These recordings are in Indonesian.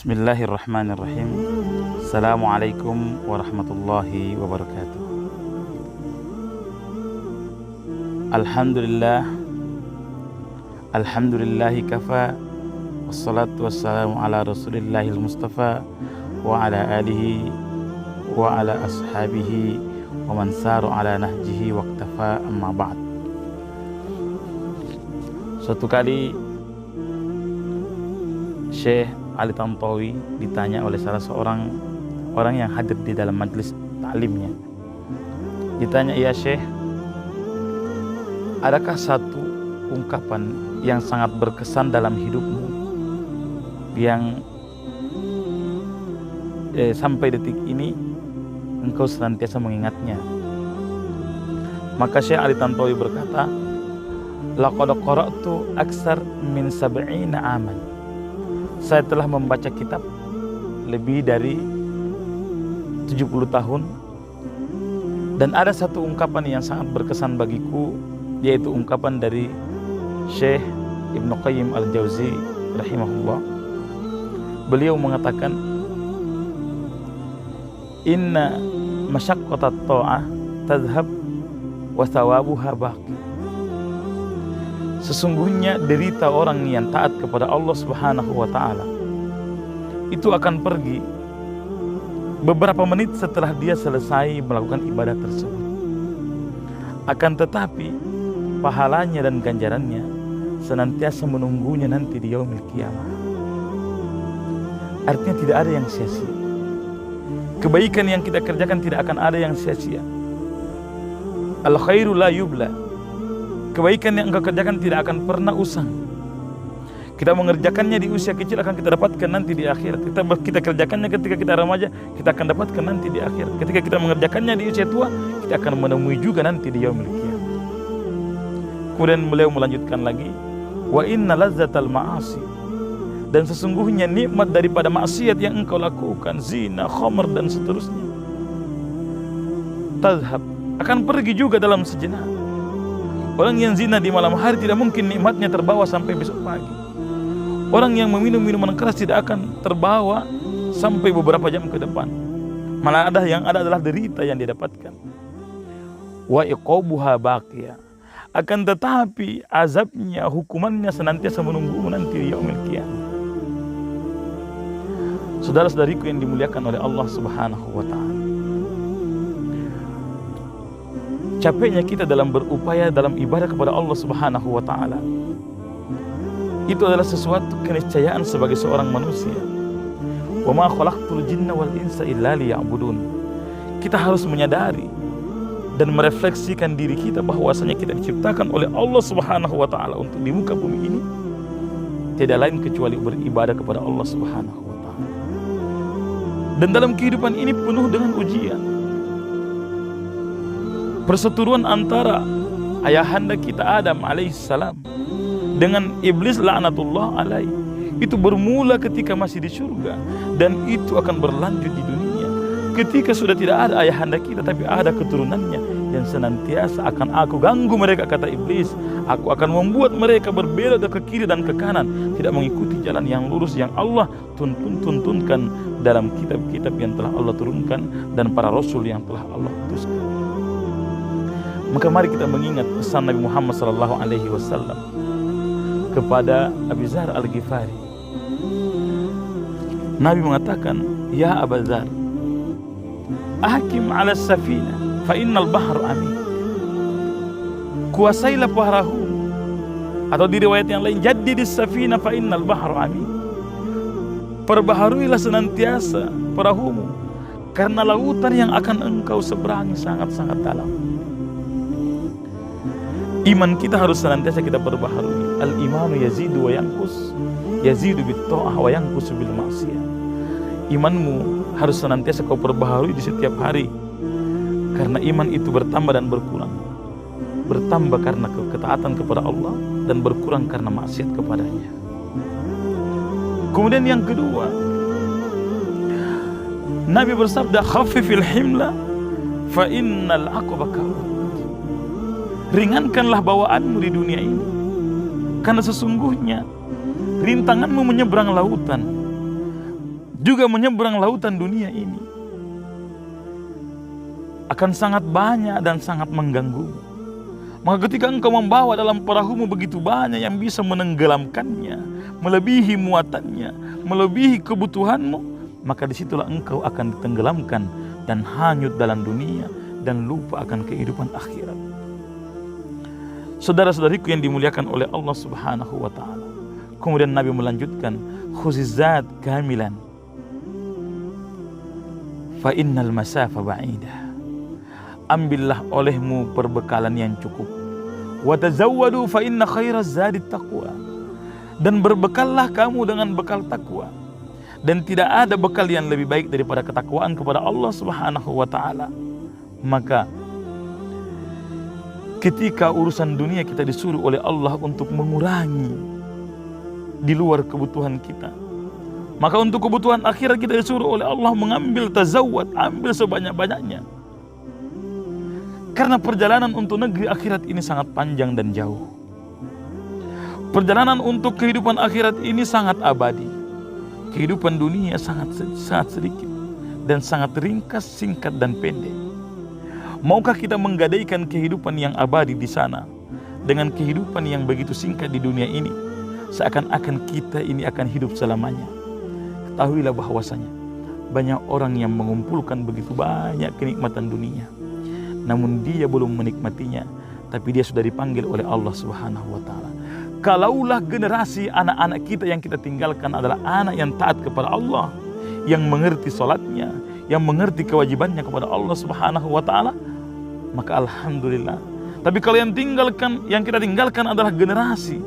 Bismillahirrahmanirrahim. Assalamualaikum warahmatullahi wabarakatuh. Alhamdulillahi kafa. Wassalatu wassalamu ala rasulillahil mustafa wa ala alihi wa ala ashabihi wa man saru ala nahjihi waqtafa, amma ba'd. Suatu kali Syekh Ali Tantawi ditanya oleh salah seorang orang yang hadir di dalam majelis taklimnya. Ditanya, "Ya Syekh, adakah satu ungkapan yang sangat berkesan dalam hidupmu yang sampai detik ini engkau senantiasa mengingatnya?" Maka Syekh Ali Tantawi berkata, "Laqad qara'tu aksar min 70 aman." Saya telah membaca kitab lebih dari 70 tahun, dan ada satu ungkapan yang sangat berkesan bagiku, yaitu ungkapan dari Syekh Ibnu Qayyim al-Jauzi rahimahullah. Beliau mengatakan, "Inna masyaqqatat ta'ah tadhhab wa thawabuha baqi." Sesungguhnya derita orang yang taat kepada Allah Subhanahu wa ta'ala itu akan pergi beberapa menit setelah dia selesai melakukan ibadah tersebut. Akan tetapi pahalanya dan ganjarannya senantiasa menunggunya nanti di yaumil qiyamah. Artinya tidak ada yang sia-sia. Kebaikan yang kita kerjakan tidak akan ada yang sia-sia. Al khairu la yubla. Kebaikan yang engkau kerjakan tidak akan pernah usang. Kita mengerjakannya di usia kecil akan kita dapatkan nanti di akhirat. Kita kerjakannya ketika kita remaja, kita akan dapatkan nanti di akhirat. Ketika kita mengerjakannya di usia tua, kita akan menemui juga nanti di yaumil qiyamah. Kemudian beliau melanjutkan lagi, "Wa inna lazzatal ma'asi." Dan sesungguhnya nikmat daripada maksiat yang engkau lakukan, zina, khamr dan seterusnya, tazhab, akan pergi juga dalam sejenak. Orang yang zina di malam hari tidak mungkin nikmatnya terbawa sampai besok pagi. Orang yang meminum minuman keras tidak akan terbawa sampai beberapa jam ke depan. Malah yang ada adalah derita yang didapatkan. Wa iqabuha baqiyah. Akan tetapi azabnya, hukumannya senantiasa menunggu nanti di yaumil qiyamah. Saudara-saudariku yang dimuliakan oleh Allah Subhanahu wa ta'ala, capeknya kita dalam berupaya dalam ibadah kepada Allah Subhanahu wa ta'ala itu adalah sesuatu keniscayaan sebagai seorang manusia. Wa ma khalaqtul jinna wal insa illa liya'budun. Kita harus menyadari dan merefleksikan diri kita bahwasanya kita diciptakan oleh Allah Subhanahu wa ta'ala untuk di muka bumi ini tidak lain kecuali beribadah kepada Allah Subhanahu wa ta'ala. Dan dalam kehidupan ini penuh dengan ujian. Perseteruan antara ayahanda kita Adam alaihissalam dengan iblis laknatullah alaih itu bermula ketika masih di surga, dan itu akan berlanjut di dunia. Ketika sudah tidak ada ayahanda kita tapi ada keturunannya yang senantiasa akan aku ganggu mereka, kata iblis. Aku akan membuat mereka berbelok ke kiri dan ke kanan, tidak mengikuti jalan yang lurus yang Allah tuntunkan dalam kitab-kitab yang telah Allah turunkan dan para rasul yang telah Allah utuskan. Maka mari kita mengingat pesan Nabi Muhammad SAW kepada Abu Dzar Al-Ghifari. Nabi mengatakan, "Ya Abu Dzar, ahkim ala safina fa innal bahru amik." Kuasailah perahu, atau di riwayat yang lain, jaddidis safina fa innal bahru amik. Perbaharuilah senantiasa perahumu, karena lautan yang akan engkau seberangi sangat-sangat dalam. Iman kita harus senantiasa kita perbaharui. Al-imanu yazidu wa yanqus, yazidu bit-ta'ah wa yanqus bil ma'siyah. Imanmu harus senantiasa kau perbaharui di setiap hari, karena iman itu bertambah dan berkurang. Bertambah karena ketaatan kepada Allah dan berkurang karena maksiat kepadanya. Kemudian yang kedua, Nabi bersabda, "Khaffifil himla fa innal aqaba kabut." Ringankanlah bawaanmu di dunia ini, karena sesungguhnya rintanganmu menyeberang lautan. juga menyeberang lautan dunia ini akan sangat banyak dan sangat mengganggu. Maka ketika engkau membawa dalam perahumu begitu banyak yang bisa menenggelamkannya, melebihi muatannya, melebihi kebutuhanmu, maka disitulah engkau akan ditenggelamkan dan hanyut dalam dunia dan lupa akan kehidupan akhirat. Saudara-saudariku yang dimuliakan oleh Allah Subhanahu wa ta'ala. Kemudian Nabi melanjutkan, khuzizat kamilan fa innal masafa ba'idah. Ambillah olehmu perbekalan yang cukup. Wa tazawwadu fa inna khairaz zadi taqwa. Dan berbekallah kamu dengan bekal takwa. Dan tidak ada bekal yang lebih baik daripada ketakwaan kepada Allah Subhanahu wa ta'ala. Maka ketika urusan dunia kita disuruh oleh Allah untuk mengurangi di luar kebutuhan kita, maka untuk kebutuhan akhirat kita disuruh oleh Allah mengambil tazawwad, ambil sebanyak-banyaknya. Karena perjalanan untuk negeri akhirat ini sangat panjang dan jauh. Perjalanan untuk kehidupan akhirat ini sangat abadi. Kehidupan dunia sangat sedikit dan sangat ringkas, singkat dan pendek. Maukah kita menggadaikan kehidupan yang abadi di sana dengan kehidupan yang begitu singkat di dunia ini, seakan-akan kita ini akan hidup selamanya? Ketahuilah bahwasanya banyak orang yang mengumpulkan begitu banyak kenikmatan dunia, namun dia belum menikmatinya, tapi dia sudah dipanggil oleh Allah Subhanahu wa ta'ala. Kalaulah generasi anak-anak kita yang kita tinggalkan adalah anak yang taat kepada Allah, yang mengerti salatnya, yang mengerti kewajibannya kepada Allah Subhanahu wa ta'ala, maka alhamdulillah. Tapi kalau yang kita tinggalkan adalah generasi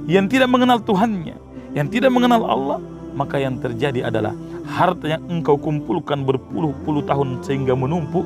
yang tidak mengenal Tuhannya, yang tidak mengenal Allah, maka yang terjadi adalah harta yang engkau kumpulkan berpuluh-puluh tahun sehingga menumpuk,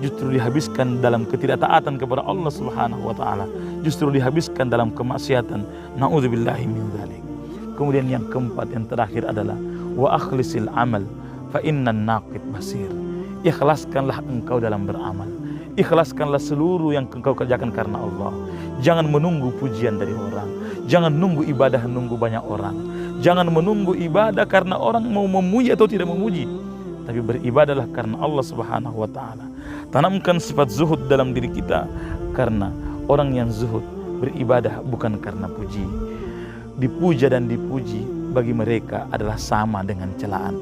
justru dihabiskan dalam ketidaktaatan kepada Allah Subhanahu wa ta'ala, justru dihabiskan dalam kemaksiatan. Na'udzubillahi min dzalik. Kemudian yang keempat, yang terakhir adalah wa akhlisil amal fa innan naqid basir. Ikhlaskanlah engkau dalam beramal. Ikhlaskanlah seluruh yang engkau kerjakan karena Allah. Jangan menunggu pujian dari orang. Jangan nunggu ibadah nunggu banyak orang. Jangan menunggu ibadah karena orang mau memuji atau tidak memuji, tapi beribadahlah karena Allah Subhanahu wa ta'ala. Tanamkan sifat zuhud dalam diri kita, karena orang yang zuhud beribadah bukan karena puji. Dipuja dan dipuji bagi mereka adalah sama dengan celaan.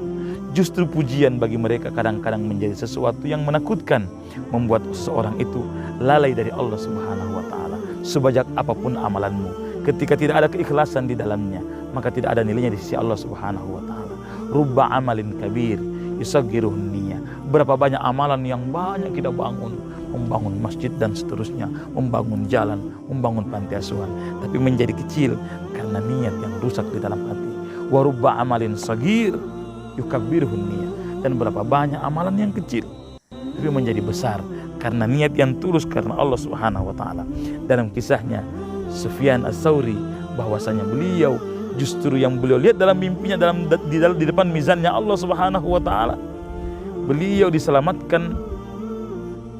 Justru pujian bagi mereka kadang-kadang menjadi sesuatu yang menakutkan, membuat seseorang itu lalai dari Allah Subhanahu wa ta'ala. Sebajak apapun amalanmu, ketika tidak ada keikhlasan di dalamnya, maka tidak ada nilainya di sisi Allah Subhanahu wa ta'ala. Rubba amalin kabir yusaggiruhun niyah. Berapa banyak amalan yang banyak kita bangun, membangun masjid dan seterusnya, membangun jalan, membangun panti asuhan, tapi menjadi kecil karena niat yang rusak di dalam hati. Wa rubba amalin sagir yukabbirhun niyah. Dan berapa banyak amalan yang kecil tapi menjadi besar karena niat yang tulus karena Allah Subhanahu wa ta'ala. Dalam kisahnya Sufyan Ats-Tsauri, bahwasanya beliau justru yang beliau lihat dalam mimpinya di depan mizannya Allah Subhanahu wa ta'ala, beliau diselamatkan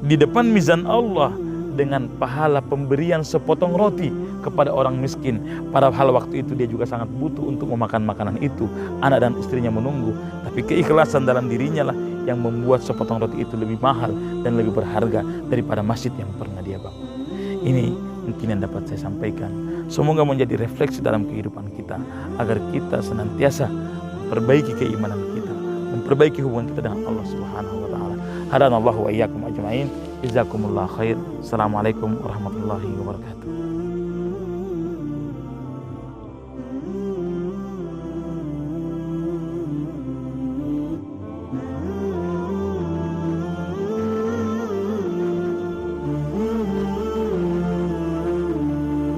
di depan mizan Allah dengan pahala pemberian sepotong roti kepada orang miskin. Padahal waktu itu dia juga sangat butuh untuk memakan makanan itu. Anak dan istrinya menunggu, tapi keikhlasan dalam dirinya lah yang membuat sepotong roti itu lebih mahal dan lebih berharga daripada masjid yang pernah dia bangun. Ini mungkin yang dapat saya sampaikan. Semoga menjadi refleksi dalam kehidupan kita, agar kita senantiasa memperbaiki keimanan kita, memperbaiki hubungan kita dengan Allah Subhanahu wa ta'ala. Hadanallahu wa iyyakum ajma'in. Jazakumullah khair. Assalamualaikum warahmatullahi wabarakatuh.